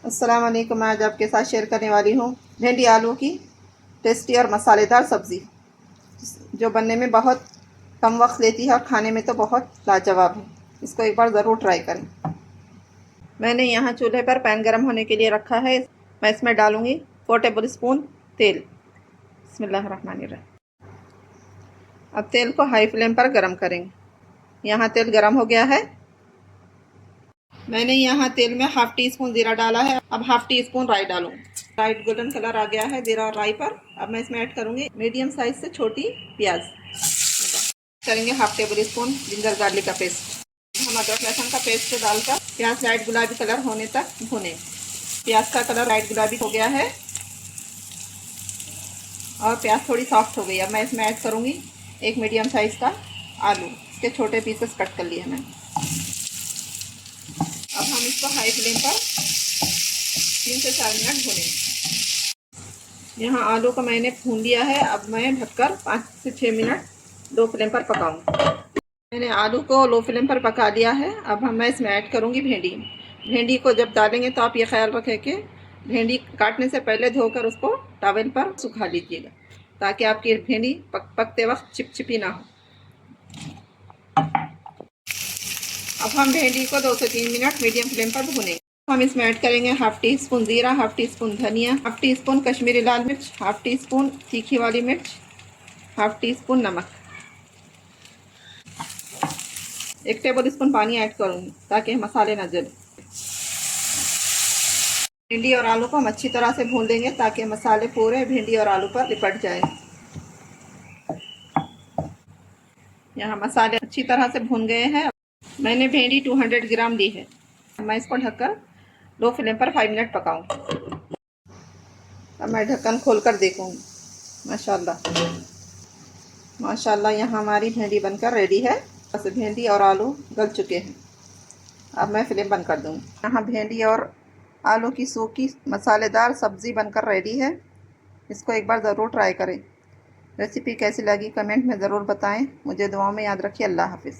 अस्सलाम वालेकुम। आज आपके साथ शेयर करने वाली हूँ भिंडी आलू की टेस्टी और मसालेदार सब्ज़ी, जो बनने में बहुत कम वक्त लेती है और खाने में तो बहुत लाजवाब है। इसको एक बार ज़रूर ट्राई करें। मैंने यहाँ चूल्हे पर पैन गरम होने के लिए रखा है। मैं इसमें डालूँगी 4 टेबल स्पून तेल। बिस्मिल्लाहिर्रहमानिर्रहीम। अब तेल को हाई फ्लेम पर गरम करेंगे। यहाँ तेल गरम हो गया है। मैंने यहाँ तेल में हाफ टी स्पून जीरा डाला है। अब हाफ टी स्पून राई डालूँ। लाइट गोल्डन कलर आ गया है जीरा और राई पर। अब मैं इसमें ऐड करूँगी मीडियम साइज से छोटी प्याज। करेंगे half table spoon ginger garlic का पेस्ट। हम अदरक लहसुन का पेस्ट डालकर प्याज लाइट गुलाबी कलर होने तक भुने। प्याज का कलर लाइट गुलाबी हो गया है और प्याज थोड़ी सॉफ्ट हो गई। अब मैं इसमें ऐड करूँगी एक मीडियम साइज का आलू। इसके छोटे पीसेस कट कर लिए हैं मैंने। अब हम इसको हाई फ्लेम पर 3 से 4 मिनट भूनेंगे। यहाँ आलू को मैंने भून लिया है। अब मैं ढककर 5 से 6 मिनट लो फ्लेम पर पकाऊंगी। मैंने आलू को लो फ्लेम पर पका लिया है। अब मैं इसमें ऐड करूँगी भिंडी। भिंडी को जब डालेंगे तो आप ये ख्याल रखें कि भिंडी काटने से पहले धोकर उसको टॉवेल पर सुखा लीजिएगा, ताकि आपकी भिंडी पकते वक्त चिपचिपी ना हो। अब हम भिंडी को 2 से 3 मिनट मीडियम फ्लेम पर भूनेंगे। हम इसमें ऐड करेंगे हाफ टी स्पून ज़ीरा, हाफ टी स्पून धनिया, हाफ टी स्पून कश्मीरी लाल मिर्च, हाफ टी स्पून तीखी वाली मिर्च, हाफ टी स्पून नमक। 1 टेबल स्पून पानी ऐड करूँगी ताकि मसाले न जले। भिंडी और आलू को हम अच्छी तरह से भून लेंगे ताकि मसाले पूरे भिंडी और आलू पर लिपट जाए। यहाँ मसाले अच्छी तरह से भून गए हैं। मैंने भिंडी 200 ग्राम ली है। मैं इसको ढककर लो फ्लेम पर 5 मिनट पकाऊंगी। अब मैं ढक्कन खोलकर देखूंगी। माशाल्लाह माशाल्लाह, यहाँ हमारी भिंडी बनकर रेडी है। बस भिंडी और आलू गल चुके हैं। अब मैं फ्लेम बंद कर दूँगी। यहाँ भिंडी और आलू की सूखी मसालेदार सब्ज़ी बनकर रेडी है। इसको एक बार ज़रूर ट्राई करें। रेसिपी कैसी लगी कमेंट में ज़रूर बताएं। मुझे दुआओं में याद रखिए। अल्लाह हाफिज़।